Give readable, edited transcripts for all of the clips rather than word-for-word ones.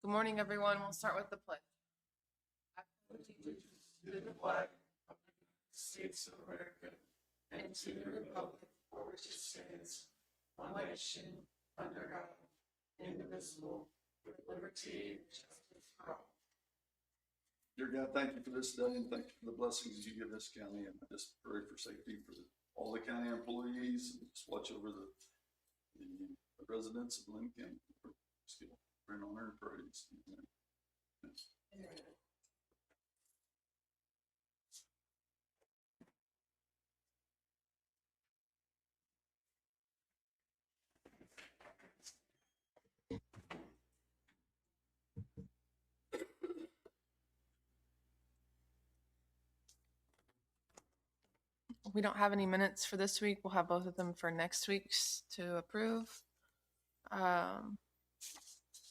Good morning, everyone. We'll start with the pledge. I pledge allegiance to the flag of the United States of America and to the republic for which it stands, one nation, under God, indivisible, with liberty and justice for all. Dear God, thank you for this day and thank you for the blessings you give this county. And I just pray for safety for all the county employees and just watch over the residents of Linn County. Just give prayer and honor and praise. Amen. Amen. We don't have any minutes for this week. We'll have both of them for next week's to approve.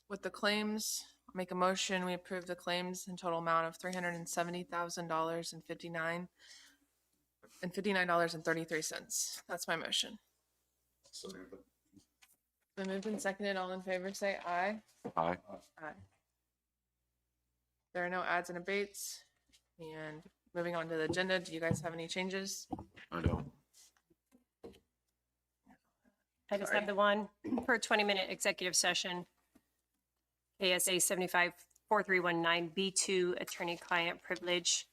With the claims, I'll make a motion. We approve the claims in total amount of $370,000 and $59.33. That's my motion. Sorry, but Been moved and seconded. All in favor say aye. Aye. Aye. There are no adds and abates. And moving on to the agenda, do you guys have any changes? I don't. I just Sorry. have the one for a 20-minute executive session. ASA 754319B2 attorney-client privilege.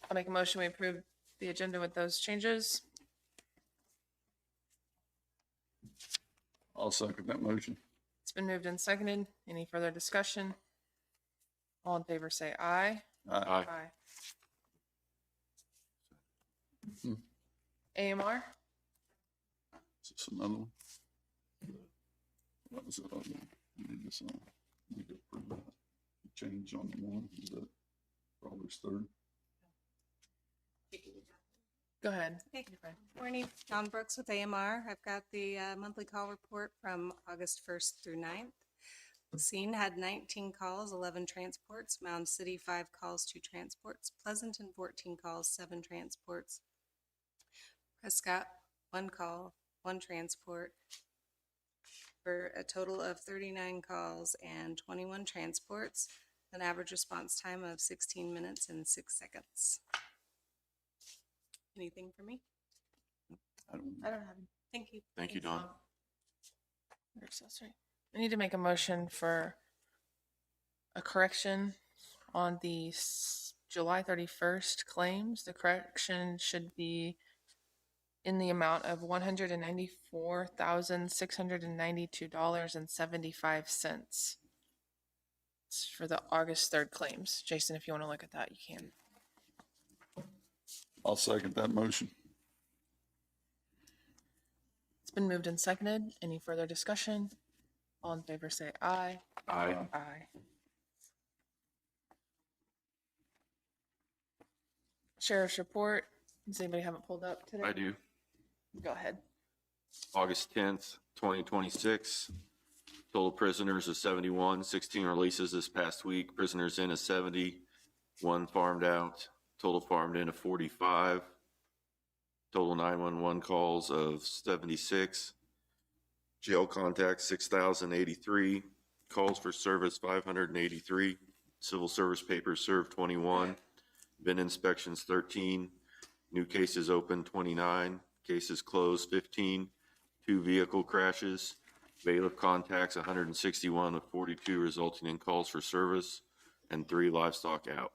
I'll make a motion. We approve the agenda with those changes. I'll second that motion. It's been moved and seconded. Any further discussion? All in favor say aye. Aye. AMR? Is this another one? What was it? Need this on. Need to approve that. Change on the one. Is that August 3rd? Go ahead. Hey. You're fine. Morning, John Brooks with AMR. I've got the monthly call report from August 1st through 9th. Scene had 19 calls, 11 transports. Mound City, 5 calls, 2 transports. Pleasanton, 14 calls, 7 transports. Prescott, 1 call, 1 transport. For a total of 39 calls and 21 transports. An average response time of 16 minutes and 6 seconds. Anything for me? I don't I don't have any. Thank you. Thank you, Don. Sorry. I need to make a motion for a correction on the July 31st claims. The correction should be in the amount of $194,692.75. It's for the August 3rd claims. Jason, if you want to look at that, you can. I'll second that motion. It's been moved and seconded. Any further discussion? All in favor say aye. Aye. Aye. Sheriff's report. Does anybody have it pulled up today? I do. Go ahead. August 10th, 2026. Total prisoners is 71, 16 releases this past week. Prisoners in is 70, 1 farmed out. Total farmed in of 45. Total 911 calls of 76. Jail contacts 6,083. Calls for service 583. Civil service papers served 21. Bin inspections 13. New cases open 29. Cases closed 15. 2 vehicle crashes. Bailiff contacts 161 with 42 resulting in calls for service and 3 livestock out.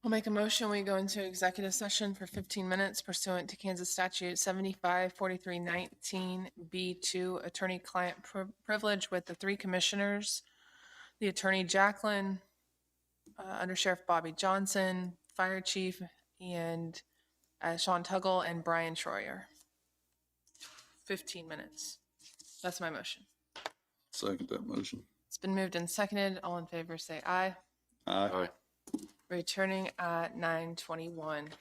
I'll make a motion. We go into executive session for 15 minutes pursuant to Kansas statute 754319B2 attorney-client privilege with the 3 commissioners, the attorney Jacqueline, Under Sheriff Bobby Johnson, Fire Chief, and Sean Tuggle and Brian Troyer. 15 minutes. That's my motion. Second that motion. It's been moved and seconded. All in favor say aye. Aye. Aye. Returning at 9:21.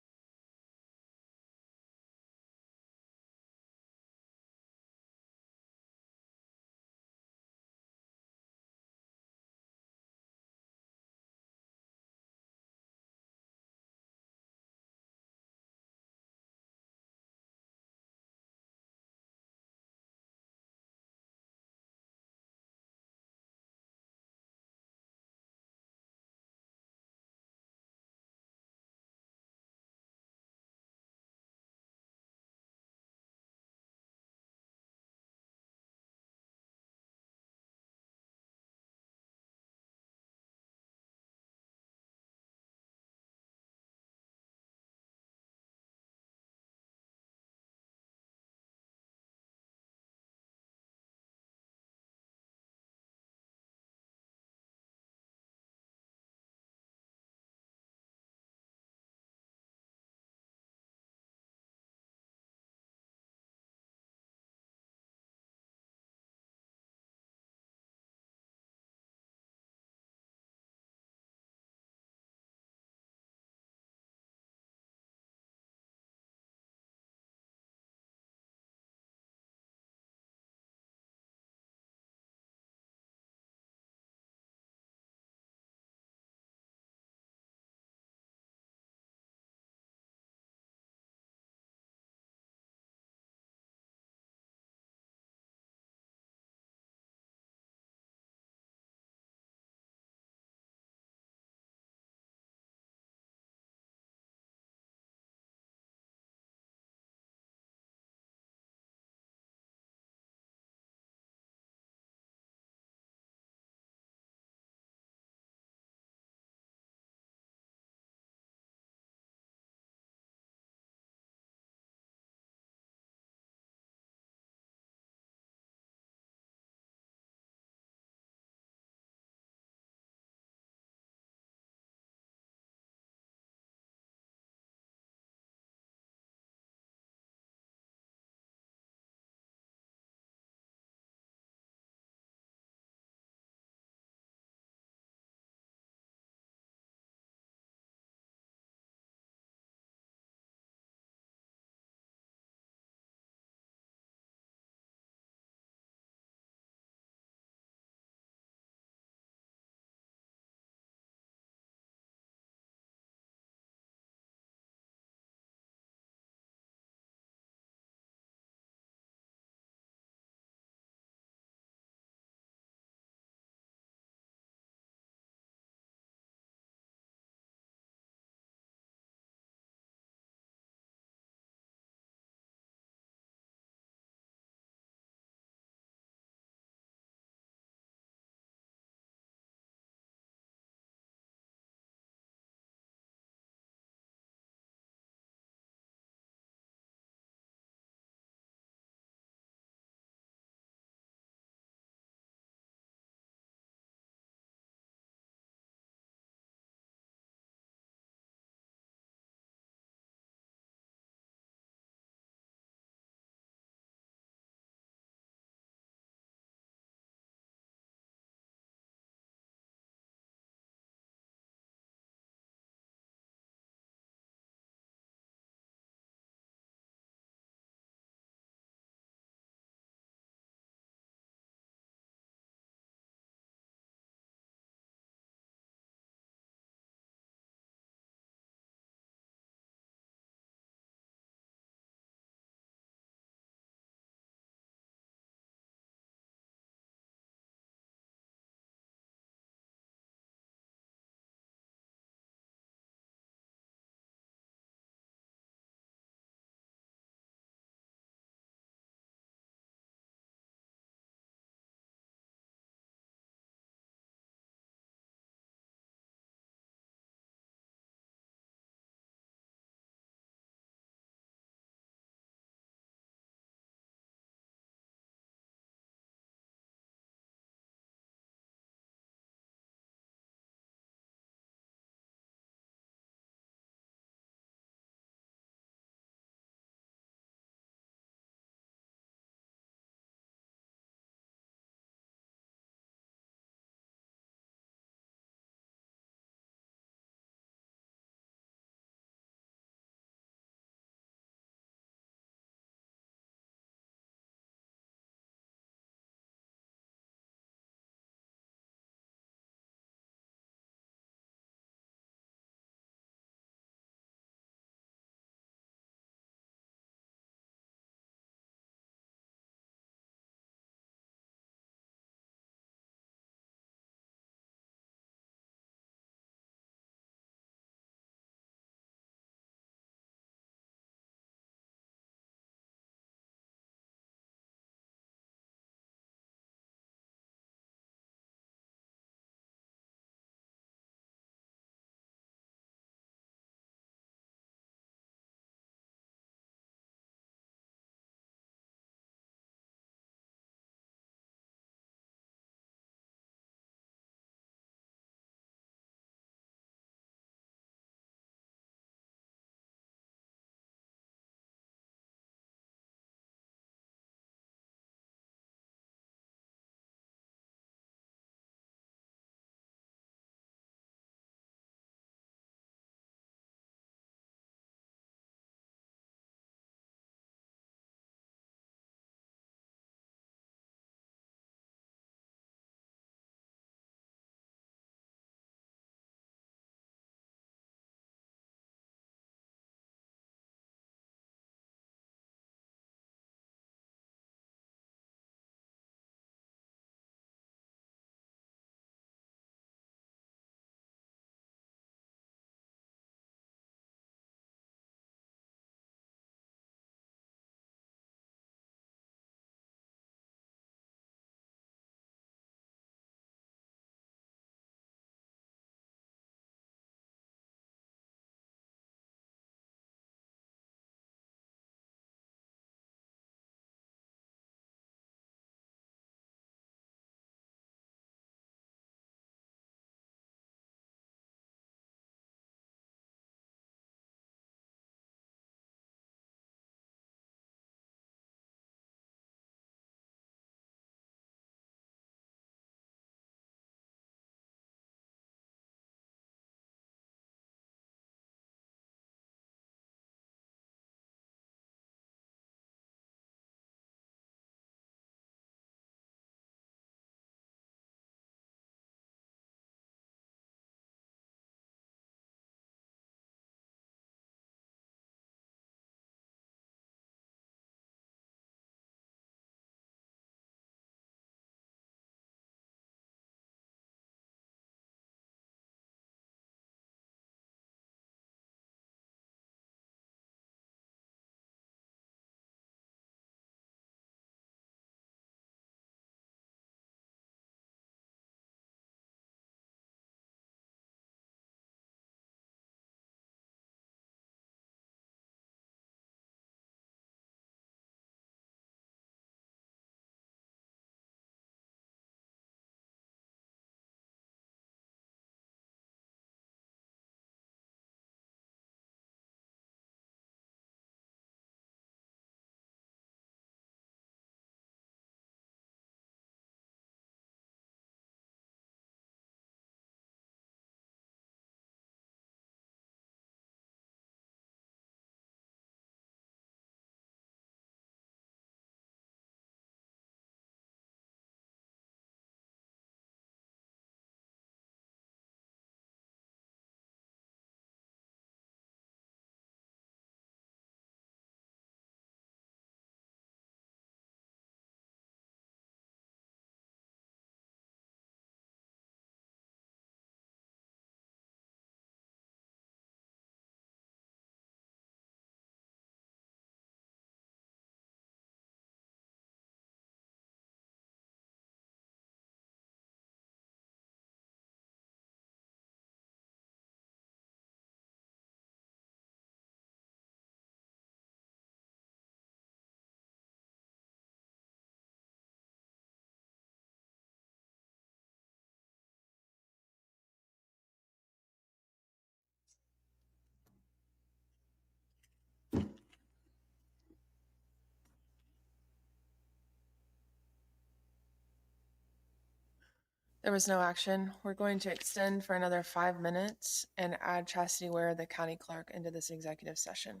There was no action. We're going to extend for another 5 minutes and add Chastity Ware, the county clerk, into this executive session.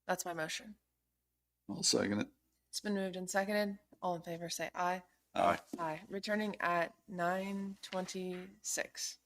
That's my motion. I'll second it. It's been moved and seconded. All in favor, say aye. Aye. Aye. Returning at 9:26.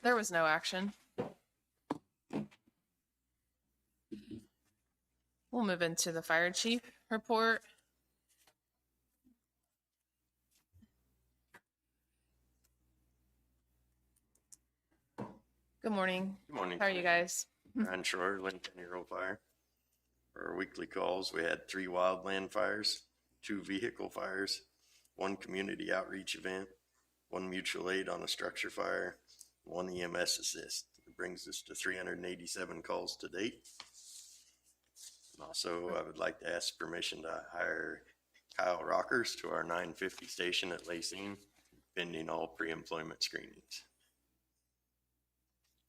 There was no action. We'll move into the fire chief report. Good morning. Good morning. How are you guys? Ryan Shore, Linn County Rural Fire. For our weekly calls, we had 3 wildland fires, 2 vehicle fires, 1 community outreach event, 1 mutual aid on a structure fire, 1 EMS assist. It brings us to 387 calls to date. And also, I would like to ask permission to hire Kyle Rockers to our 950 station at Lacine, pending all pre-employment screenings.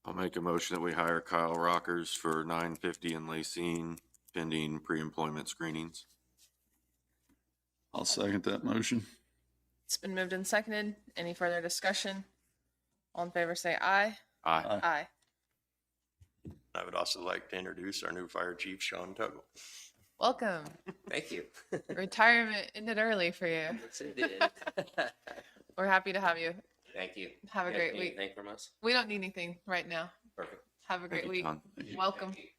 I'll make a motion that we hire Kyle Rockers for 950 in Lacine pending pre-employment screenings. I'll second that motion. It's been moved and seconded. Any further discussion? All in favor say aye. Aye. Aye. I would also like to introduce our new fire chief, Sean Tuggle. Welcome. Thank you. Retirement ended early for you. Yes, it did. We're happy to have you. Thank you. Have a You guys great need week. anything from us? We don't need anything right now. Perfect. Have a great Thank you, week. John. Welcome. Thank you.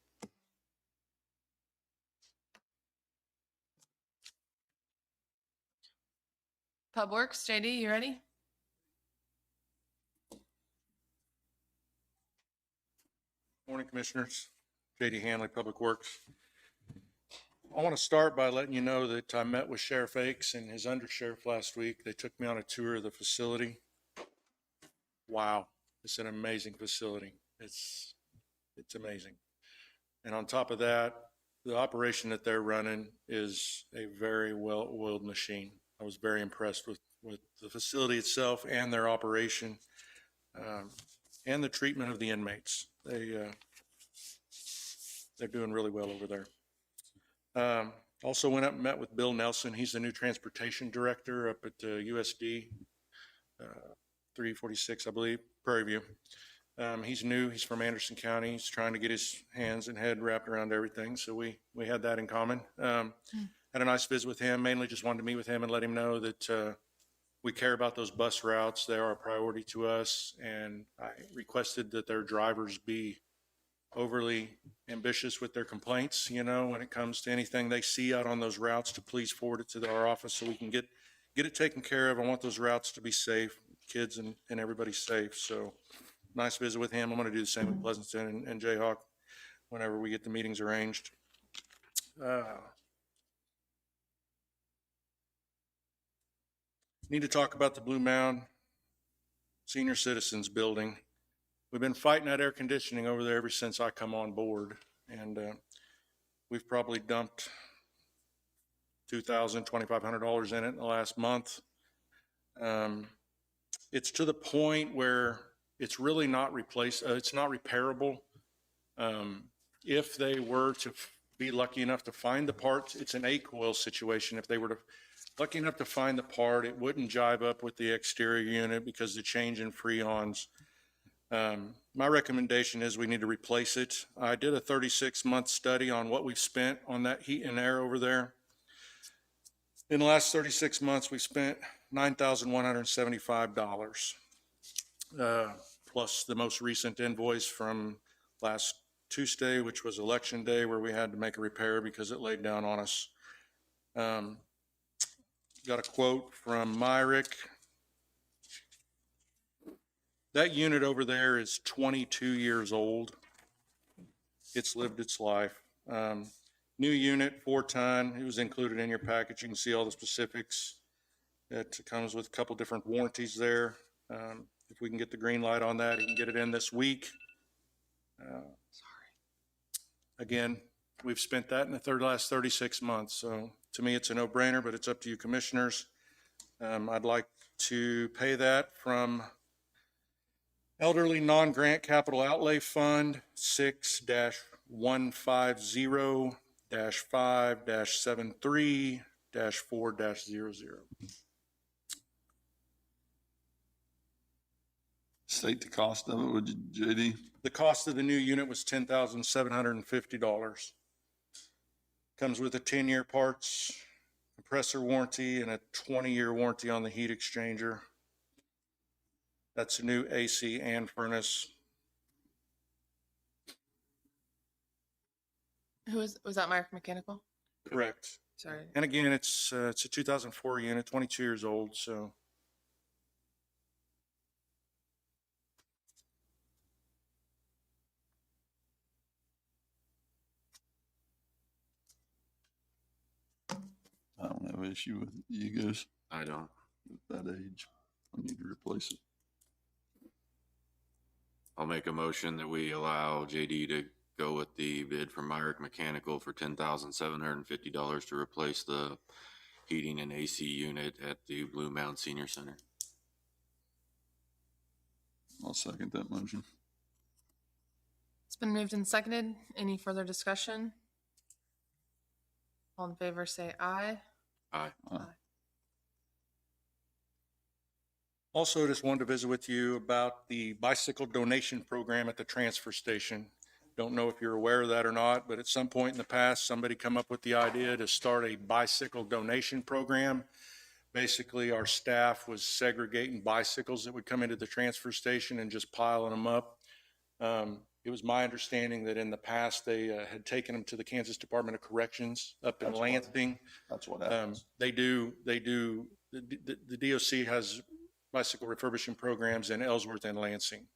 Pub Works, JD, you ready? Morning, Commissioners. JD Hanley, Public Works. I want to start by letting you know that I met with Sheriff Akes and his undersheriff last week. They took me on a tour of the facility. Wow, it's an amazing facility. It's amazing. And on top of that, the operation that they're running is a very well-oiled machine. I was very impressed with the facility itself and their operation, and the treatment of the inmates. They're doing really well over there. Also went up and met with Bill Nelson. He's the new transportation director up at USD 346, I believe, Prairie View. He's new. He's from Anderson County. He's trying to get his hands and head wrapped around everything. So we had that in common. Had a nice visit with him. Mainly just wanted to meet with him and let him know that we care about those bus routes. They are a priority to us. And I requested that their drivers be overly ambitious with their complaints, you know, when it comes to anything they see out on those routes, to please forward it to our office so we can get it taken care of. I want those routes to be safe, kids and everybody safe. So nice visit with him. I'm going to do the same with Pleasanton and Jayhawk whenever we get the meetings arranged. Need to talk about the Blue Mound Senior Citizens Building. We've been fighting that air conditioning over there ever since I come on board, and we've probably dumped $2,000, $2,500 in it in the last month. It's to the point where it's really not it's not repairable. If they were to be lucky enough to find the parts, it's an A coil situation. If they were lucky enough to find the part, it wouldn't jive up with the exterior unit because the change in freons. My recommendation is we need to replace it. I did a 36-month study on what we've spent on that heat and air over there. In the last 36 months, we spent $9,175, plus the most recent invoice from last Tuesday, which was Election Day, where we had to make a repair because it laid down on us. Got a quote from Myrick. That unit over there is 22 years old. It's lived its life. New unit, 4-ton. It was included in your package. You can see all the specifics. It comes with a couple different warranties there. If we can get the green light on that, you can get it in this week. Again, we've spent that in the last 36 months. So to me, it's a no-brainer, but it's up to you commissioners. I'd like to pay that from Elderly Non-Grant Capital Outlay Fund 6-150-5-73-4-00. State the cost of it, would you, JD? The cost of the new unit was $10,750. Comes with a 10-year parts, compressor warranty, and a 20-year warranty on the heat exchanger. That's a new AC and furnace. Was that Mark Mechanical? Correct. Sorry. And again, it's a 2004 unit, 22 years old, so. I don't have an issue with you guys I don't. at that age. I need to replace it. I'll make a motion that we allow JD to go with the bid from Myrick Mechanical for $10,750 to replace the heating and AC unit at the Blue Mound Senior Center. I'll second that motion. It's been moved and seconded. Any further discussion? All in favor, say aye. Aye. Also, just wanted to visit with you about the bicycle donation program at the transfer station. Don't know if you're aware of that or not, but at some point in the past, somebody come up with the idea to start a bicycle donation program. Basically, our staff was segregating bicycles that would come into the transfer station and just piling them up. It was my understanding that in the past, they had taken them to the Kansas Department of Corrections up in That's what- Lansing. That's what happens. The DOC has bicycle refurbishing programs in Ellsworth and Lansing.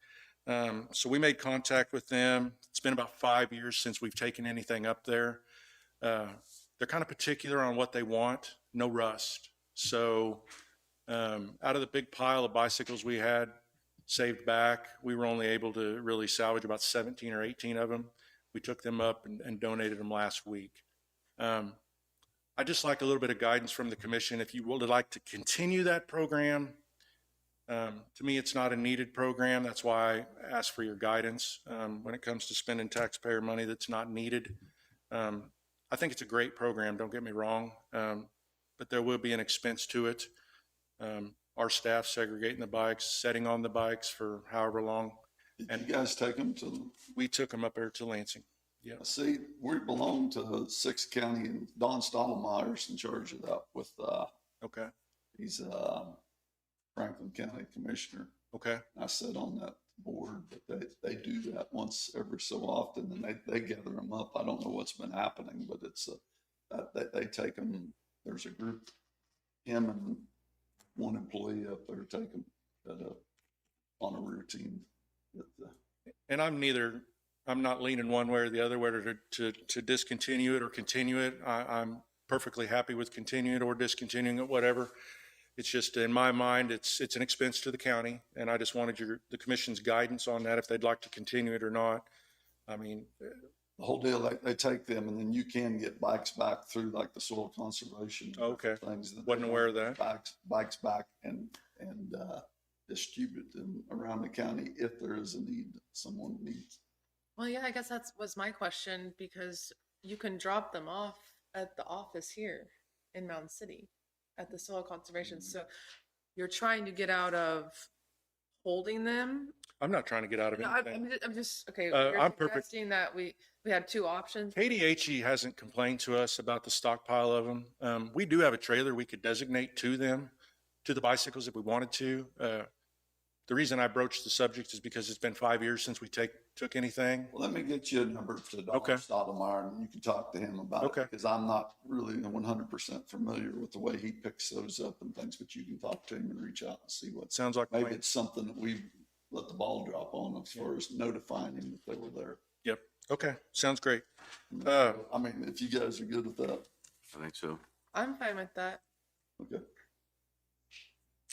So we made contact with them. It's been about 5 years since we've taken anything up there. They're kind of particular on what they want, no rust. So out of the big pile of bicycles we had saved back, we were only able to really salvage about 17 or 18 of them. We took them up and donated them last week. I'd just like a little bit of guidance from the commission. If you would like to continue that program, to me, it's not a needed program. That's why I ask for your guidance when it comes to spending taxpayer money that's not needed. I think it's a great program, don't get me wrong, but there will be an expense to it. Our staff segregating the bikes, setting on the bikes for however long. Did you guys take them to, We took them up there to Lansing. Yeah. see, we belong to 6th County, and Don Stottlemeyer's in charge of that with, Okay. he's Franklin County Commissioner. Okay. I sit on that board, but they do that once every so often, and they gather them up. I don't know what's been happening, but it's they take them. There's a group, him and one employee up there take them on a routine. And I'm not leaning one way or the other, whether to discontinue it or continue it. I'm perfectly happy with continuing it or discontinuing it, whatever. It's just, in my mind, it's an expense to the county, and I just wanted the commission's guidance on that, if they'd like to continue it or not. I mean, The whole deal, they take them, and then you can get bikes back through like the soil conservation. Okay. Things. Wasn't aware of that. Bikes back and distribute them around the county if there is a need, someone needs. Well, yeah, I guess was my question, because you can drop them off at the office here in Mountain City at the soil conservation. So you're trying to get out of holding them. I'm not trying to get out of No, anything. I'm just, okay. I'm You're perfect. suggesting that we had two options. KDHE hasn't complained to us about the stockpile of them. We do have a trailer we could designate to them, to the bicycles if we wanted to. The reason I broached the subject is because it's been 5 years since we took anything. Well, let me get you a number to Dr. Okay. Stottlemyre, and you can talk to him about Okay. it, because I'm not really 100% familiar with the way he picks those up and things, but you can talk to him and reach out and see what, Sounds like a maybe plan. it's something that we let the ball drop on as far as notifying him that they were there. Yep. Okay. Sounds great. I mean, if you guys are good with that, I think so. I'm fine with that. okay.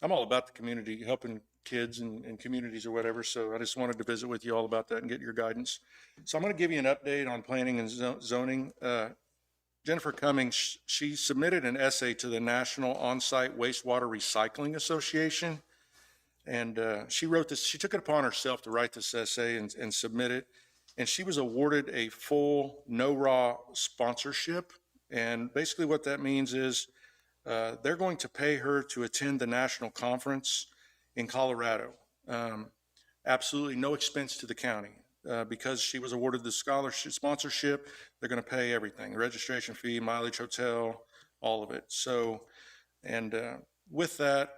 I'm all about the community, helping kids and communities or whatever. So I just wanted to visit with you all about that and get your guidance. So I'm going to give you an update on planning and zoning. Jennifer Cummings, she submitted an essay to the National On-Site Wastewater Recycling Association. And she wrote this, she took it upon herself to write this essay and submit it. And she was awarded a full no-raw sponsorship. And basically what that means is they're going to pay her to attend the national conference in Colorado. Absolutely no expense to the county. Because she was awarded the scholarship sponsorship, they're going to pay everything, registration fee, mileage, hotel, all of it. So, and with that,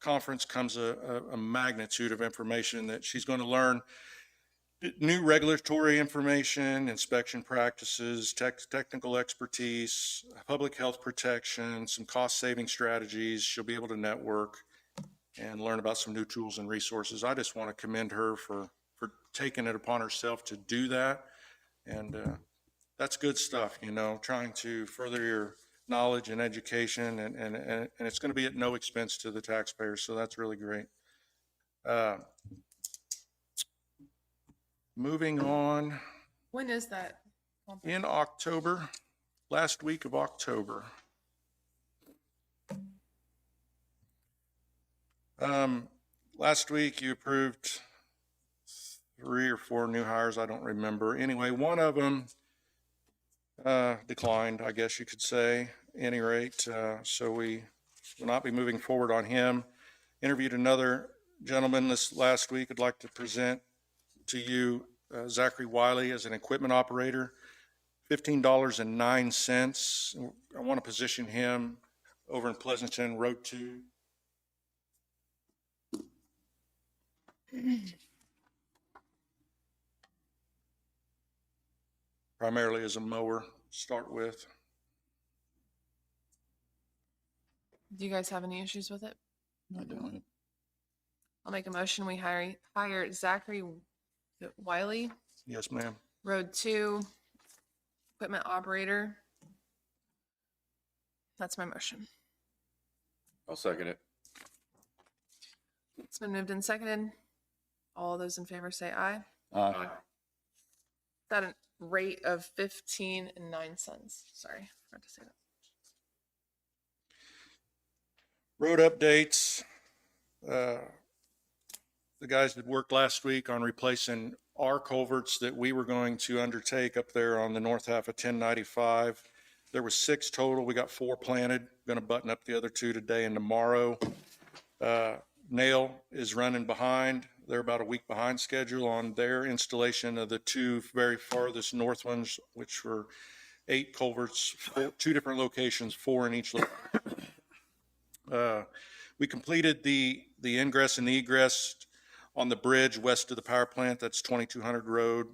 conference comes a magnitude of information that she's going to learn. New regulatory information, inspection practices, technical expertise, public health protection, some cost-saving strategies. She'll be able to network and learn about some new tools and resources. I just want to commend her for taking it upon herself to do that. And that's good stuff, you know, trying to further your knowledge and education, and it's going to be at no expense to the taxpayers. So that's really great. Moving on, When is that? in October, last week of October. Last week you approved 3 or 4 new hires. I don't remember. Anyway, one of them declined, I guess you could say, any rate. So we will not be moving forward on him. Interviewed another gentleman this last week. I'd like to present to you Zachary Wiley as an equipment operator, $15.09. I want to position him over in Pleasanton, Road 2. Primarily as a mower, to start with. Do you guys have any issues with it? I don't. I'll make a motion. We hire Zachary Wiley, Yes, ma'am. Road 2, equipment operator. That's my motion. I'll second it. It's been moved and seconded. All those in favor say aye. Aye. That a rate of 15.09 cents. Sorry, forgot to say that. Road updates. The guys that worked last week on replacing our culverts that we were going to undertake up there on the north half of 1095. There was 6 total. We got 4 planted. Going to button up the other 2 today and tomorrow. Nail is running behind. They're about a week behind schedule on their installation of the 2 very farthest north ones, which were 8 culverts, 2 different locations, 4 in each location. We completed the ingress and the egress on the bridge west of the power plant. That's 2200 road.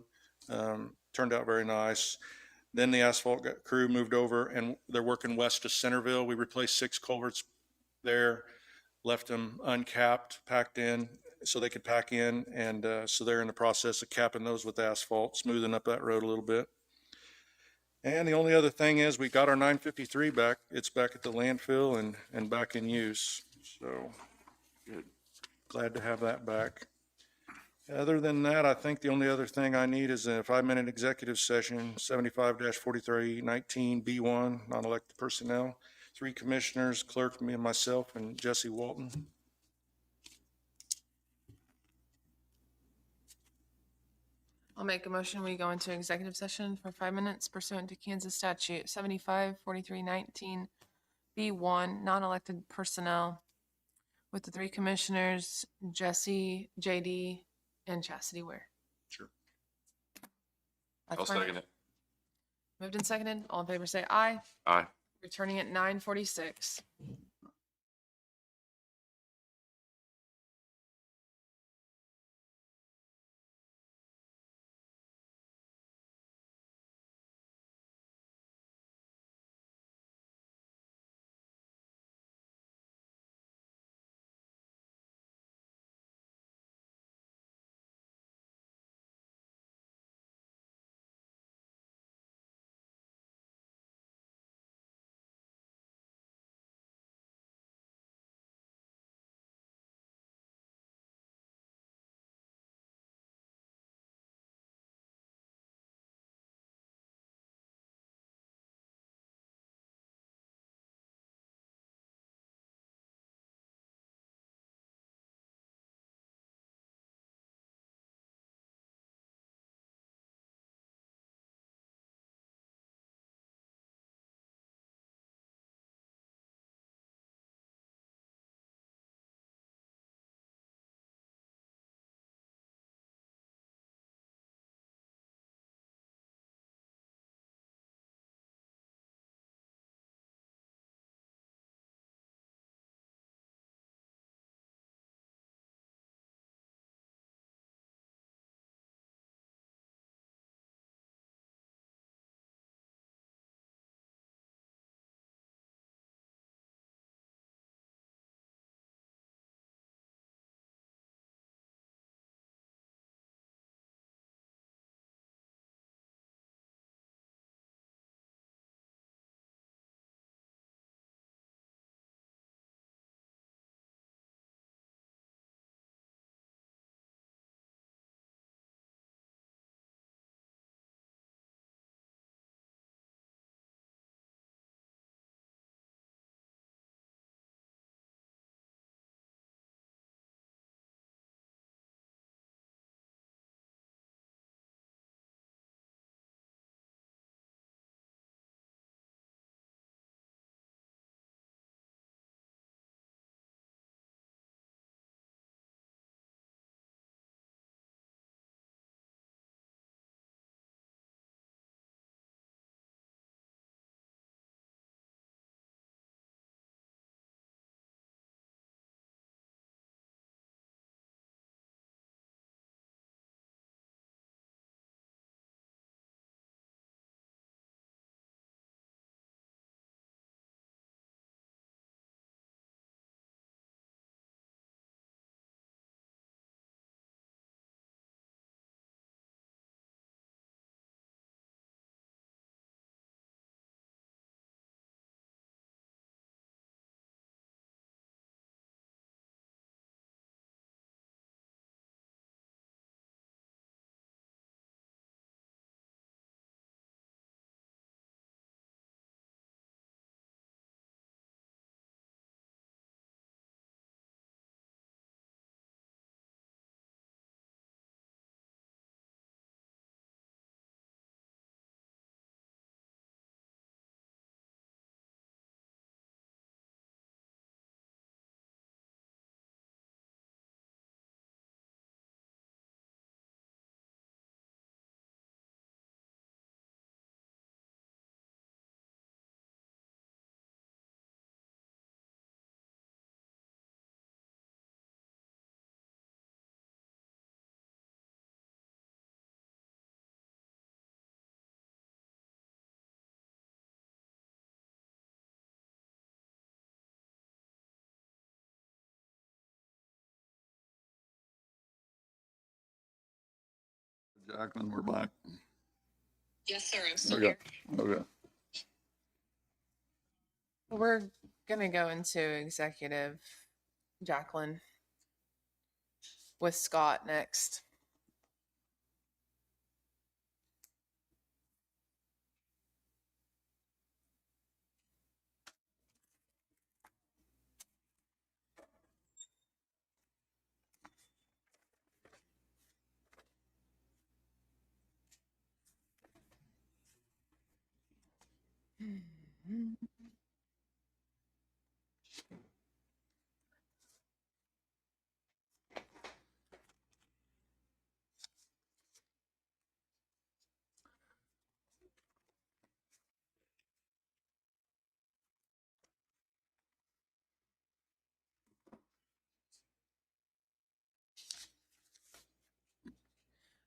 Turned out very nice. Then the asphalt crew moved over and they're working west of Centerville. We replaced 6 culverts there, left them uncapped, packed in so they could pack in. And so they're in the process of capping those with asphalt, smoothing up that road a little bit. And the only other thing is we got our 953 back. It's back at the landfill and back in use. So good. Glad to have that back. Other than that, I think the only other thing I need is a 5-minute executive session, 75-4319B1, non-elected personnel. 3 commissioners, clerk, me and myself, and Jesse Walton. I'll make a motion. We go into executive session for 5 minutes pursuant to Kansas statute 75-4319B1, non-elected personnel with the 3 commissioners, Jesse, JD, and Chastity Ware. Sure. I'll second it. Moved and seconded. All in favor say aye. Aye. Returning at 9:46. Jacqueline, we're back. Yes, sir. I'm still Okay, here. okay. We're gonna go into executive, Jacqueline, with Scott next.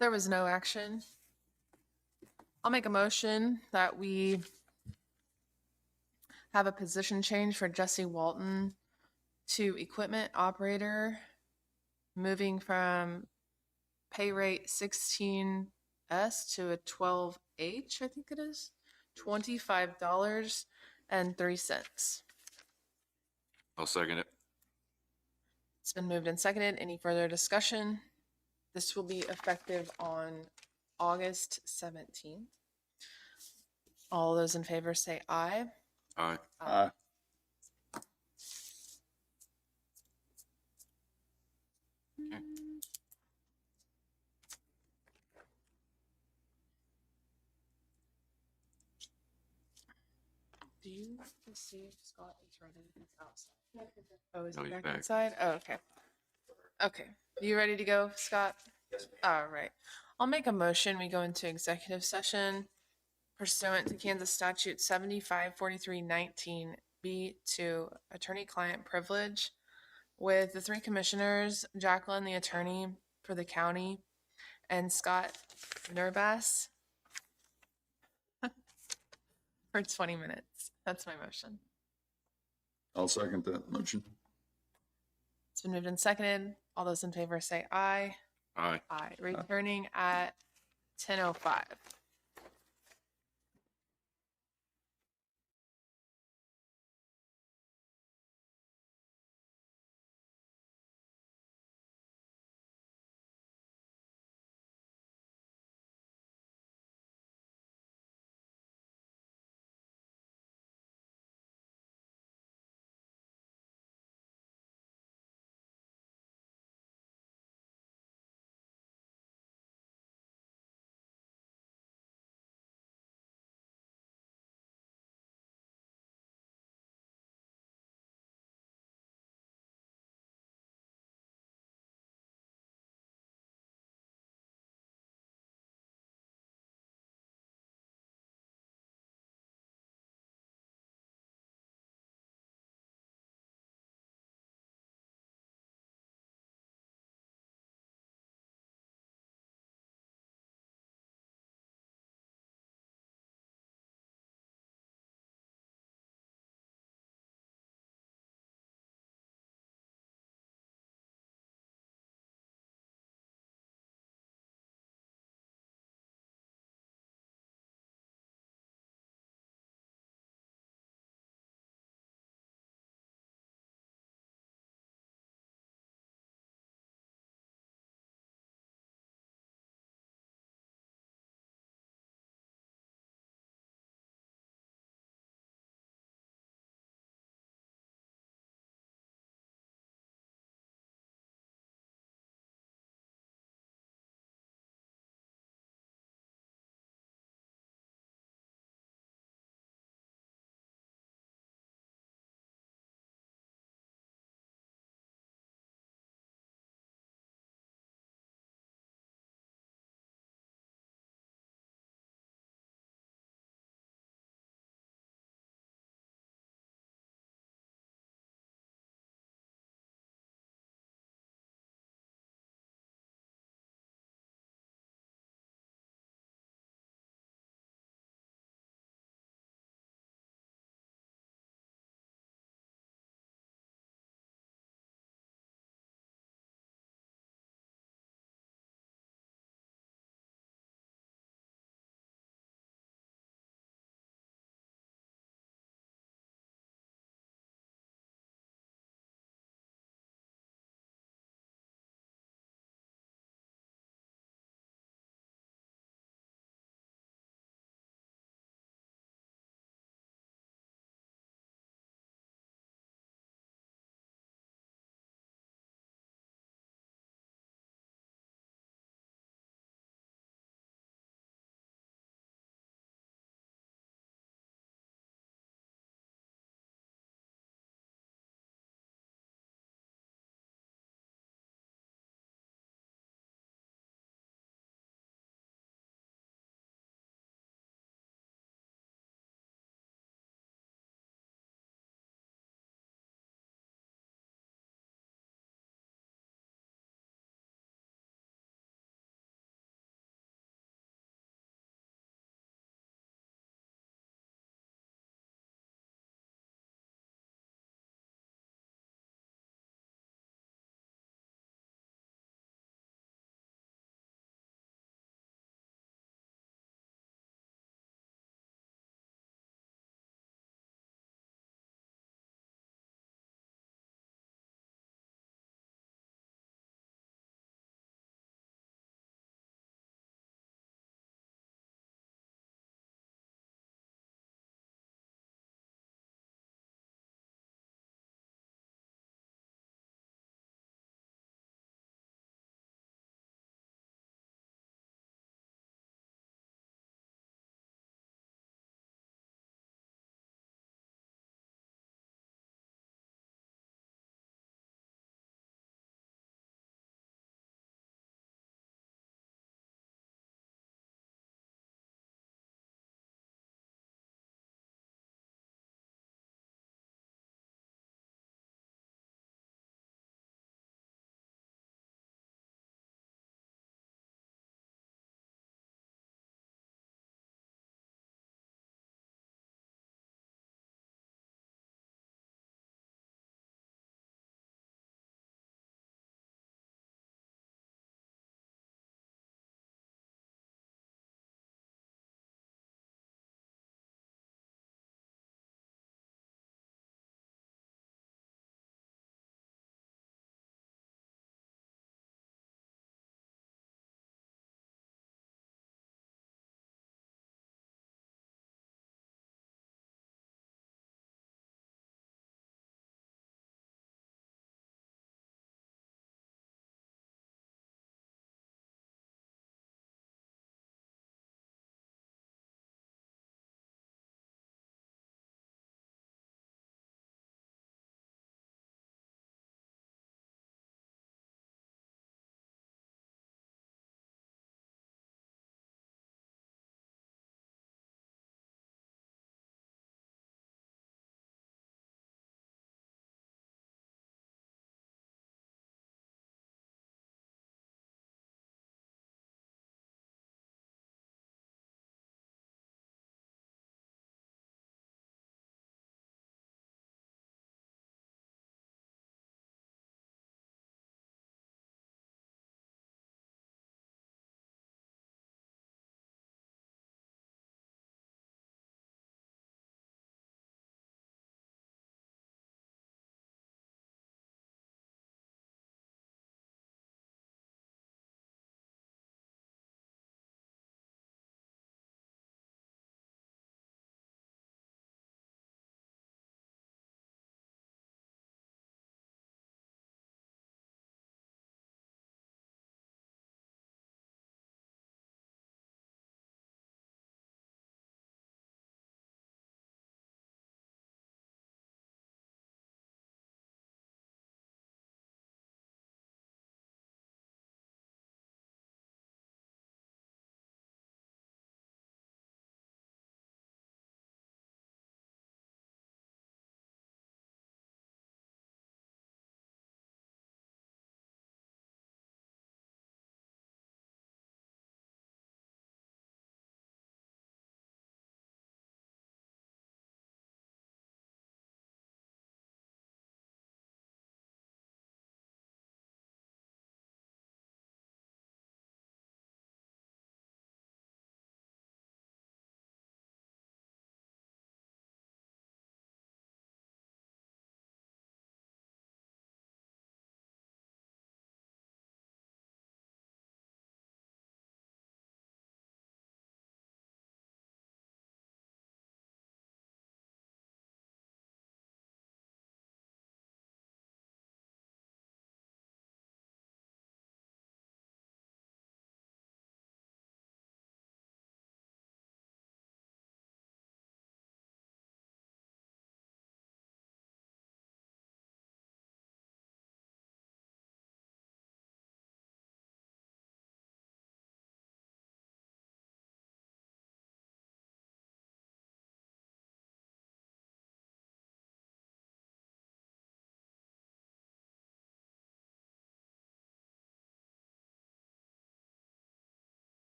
There was no action. I'll make a motion that we have a position change for Jesse Walton to equipment operator, moving from pay rate 16S to a 12H, I think it is, $25.03. I'll second it. It's been moved and seconded. Any further discussion? This will be effective on August 17th. All those in favor say aye. Aye. Aye. Do you see if Scott is ready? He's outside. Oh, is No, he he's back back. inside? Oh, okay. Okay. You ready to go, Scott? All right. I'll make a motion. We go into executive session pursuant to Kansas statute 754319B attorney-client privilege with the three commissioners, Jacqueline, the attorney for the county, and Scott Nerbass for 20 minutes. That's my motion. I'll second that motion. It's been moved and seconded. All those in favor say aye. Aye. Aye. Returning at 10:05.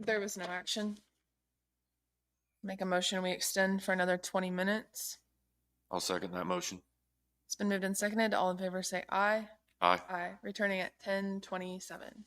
There was no action. Make a motion, we extend for another 20 minutes. I'll second that motion. It's been moved and seconded. All in favor say aye. Aye. Aye. Returning at 10:27.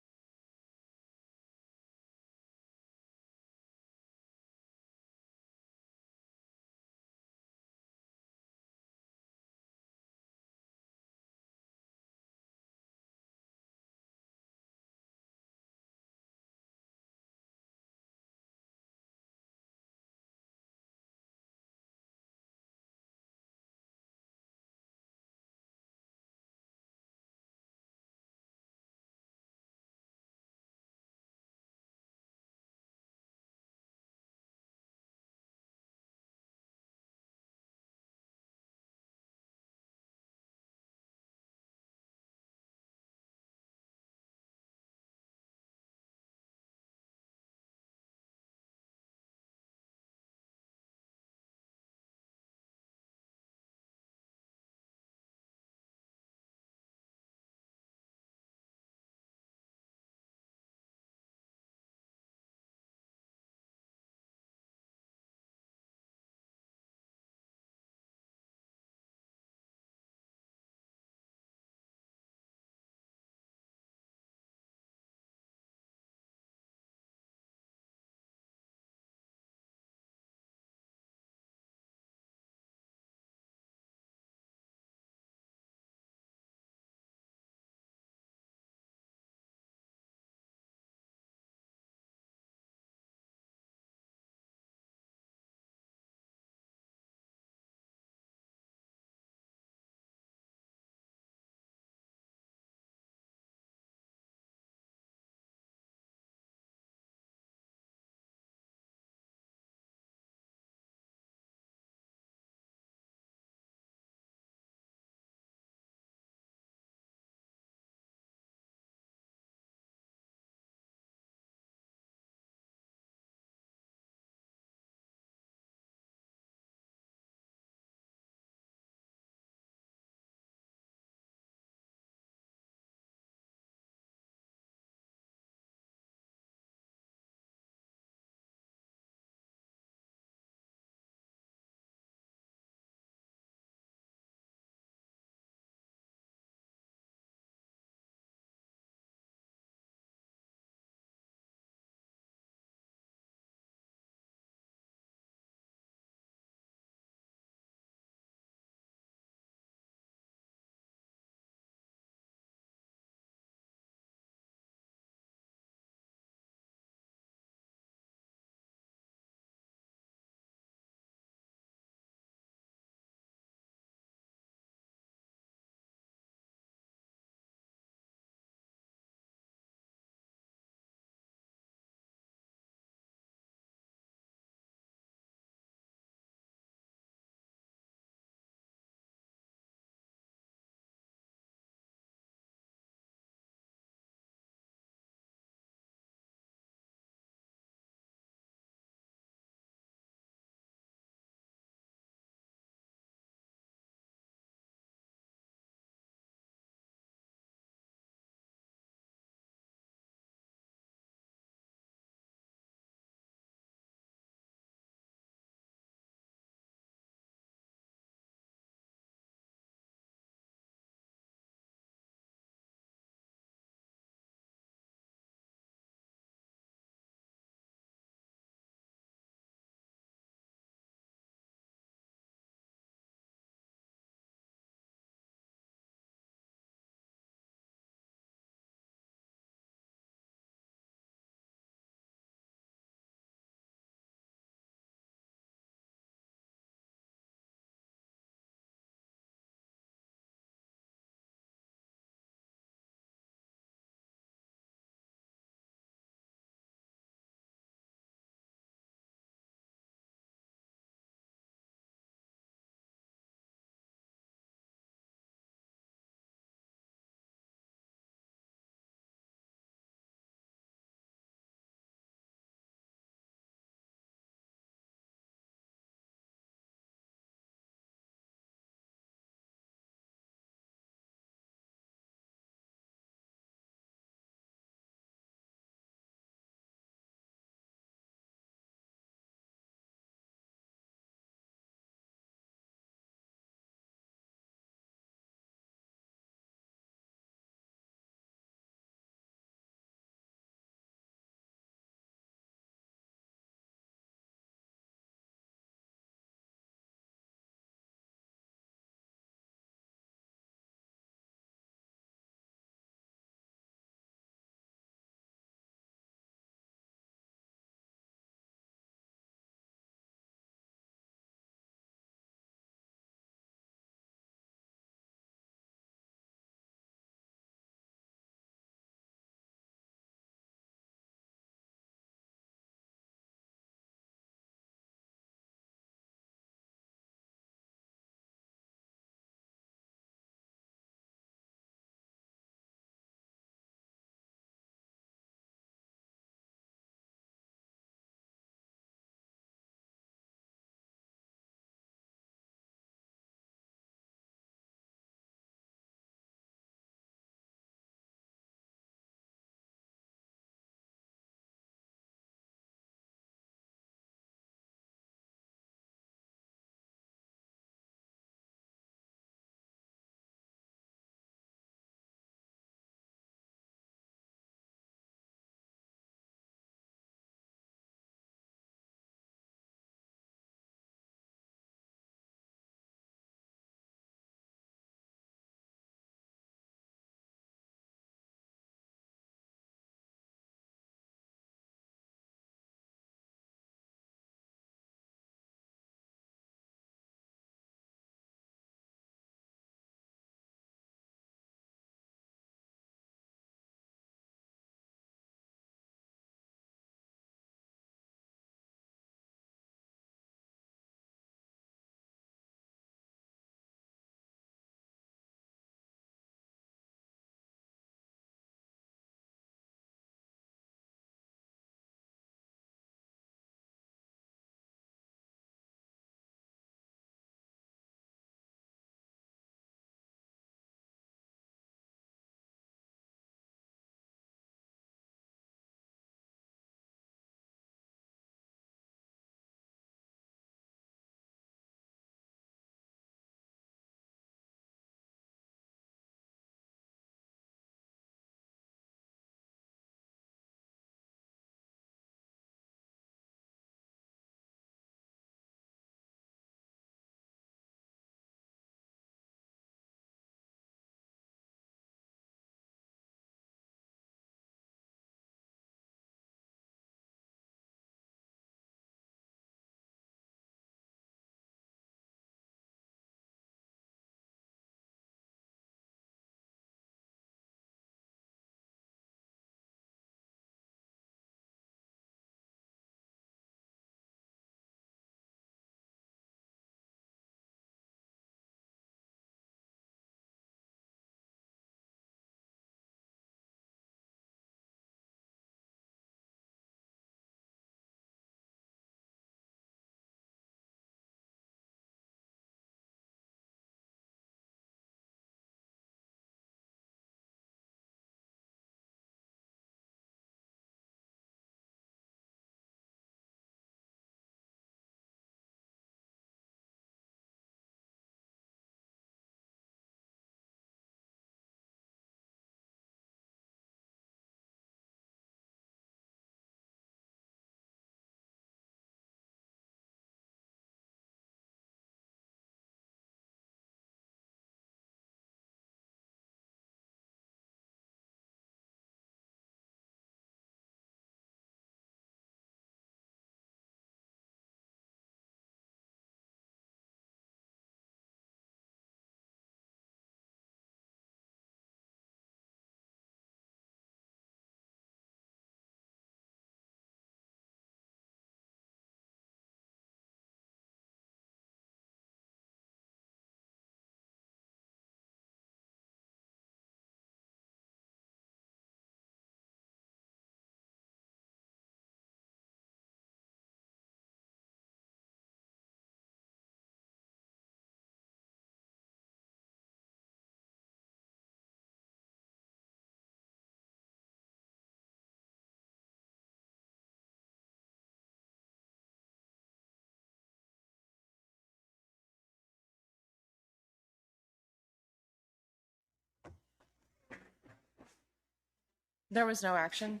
There was no action.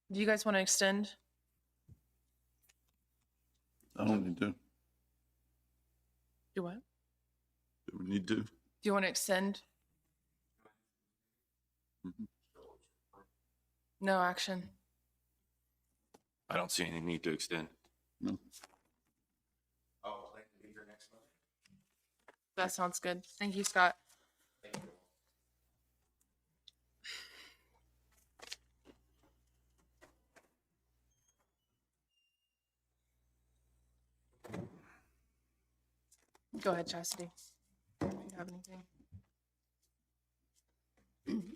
Do you guys want to extend? I don't need to. Do what? Do we need to? Do you want to extend? Mhm. No action. I don't see any need to extend. No. That sounds good. Thank you, Scott. Go ahead, Chastity. If you have anything.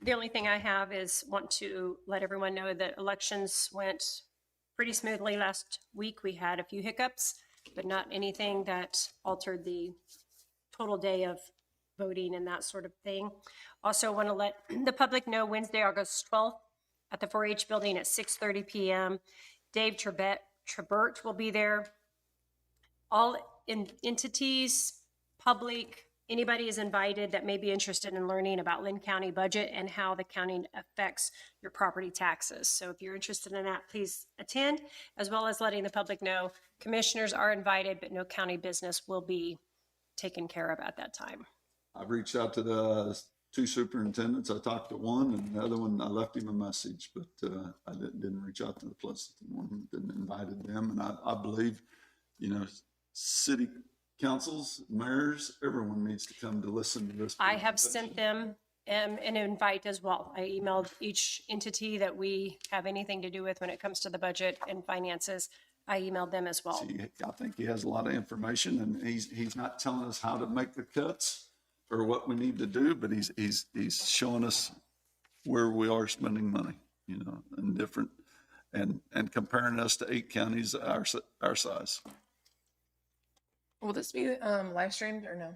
The only thing I have is want to let everyone know that elections went pretty smoothly last week. We had a few hiccups, but not anything that altered the total day of voting and that sort of thing. Also want to let the public know Wednesday, August 12th at the 4-H building at 6:30 p.m. Dave Trebert will be there. All entities, public, anybody is invited that may be interested in learning about Linn County budget and how the county affects your property taxes. So if you're interested in that, please attend, as well as letting the public know commissioners are invited, but no county business will be taken care of at that time. I've reached out to the two superintendents. I talked to one, and the other one, I left him a message, but I didn't reach out to the Pleasanton one, didn't invited them. And I believe, city councils, mayors, everyone needs to come to listen to this. I have sent them an invite as well. I emailed each entity that we have anything to do with when it comes to the budget and finances. I emailed them as well. See, I think he has a lot of information, and he's not telling us how to make the cuts or what we need to do, but he's showing us where we are spending money, and different, and comparing us to 8 counties our size. Will this be live streamed or no?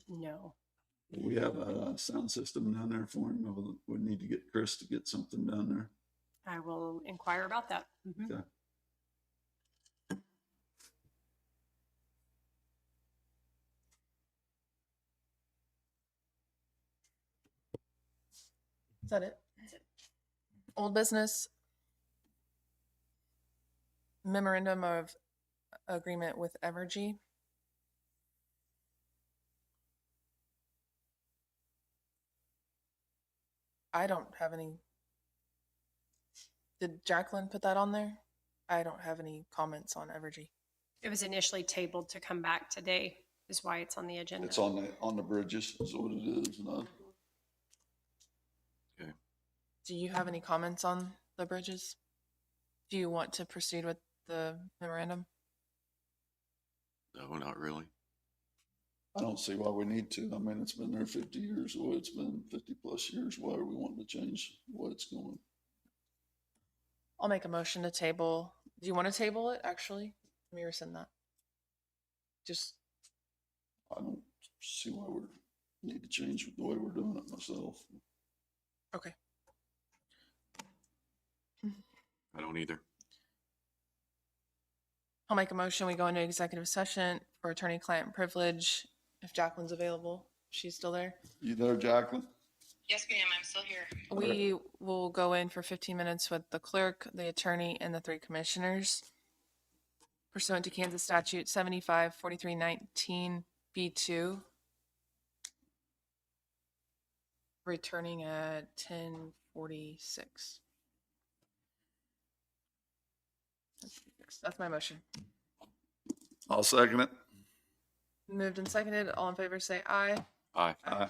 No. We have a sound system down there for him. We need to get Chris to get something down there. I will inquire about that. Mhm. Okay. Is that it? Old business. Memorandum of agreement with Evergy. I don't have any. Did Jacqueline put that on there? I don't have any comments on Evergy. It was initially tabled to come back today, is why it's on the agenda. It's on the bridges is what it is. Okay. Do you have any comments on the bridges? Do you want to proceed with the memorandum? No, not really. I don't see why we need to. I mean, it's been there 50 years. Well, it's been 50 plus years. Why are we wanting to change the way it's going? I'll make a motion to table. Do you want to table it, actually? Let me rescind that. Just, I don't see why we need to change the way we're doing it myself. okay. I don't either. I'll make a motion. We go into executive session for attorney-client privilege. If Jacqueline's available, she's still there. You there, Jacqueline? Yes, ma'am, I'm still here. We will go in for 15 minutes with the clerk, the attorney, and the 3 commissioners. Pursuant to Kansas statute 75-4319 B2. Returning at 10:46. That's my motion. I'll second it. Moved and seconded. All in favor say aye. Aye. Aye.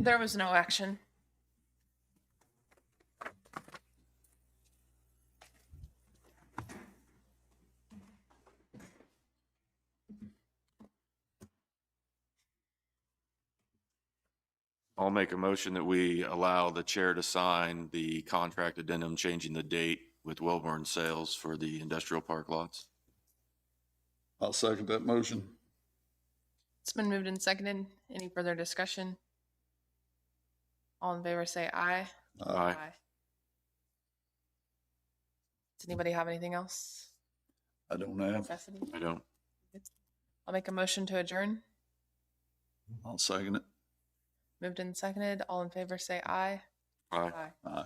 There was no action. I'll make a motion that we allow the chair to sign the contract addendum changing the date with Wellborn Sales for the industrial park lots. I'll second that motion. It's been moved and seconded. Any further discussion? All in favor say aye. Aye. Does anybody have anything else? I don't have. Necessity? I don't. I'll make a motion to adjourn. I'll second it. Moved and seconded. All in favor say aye. Aye. Aye. Aye.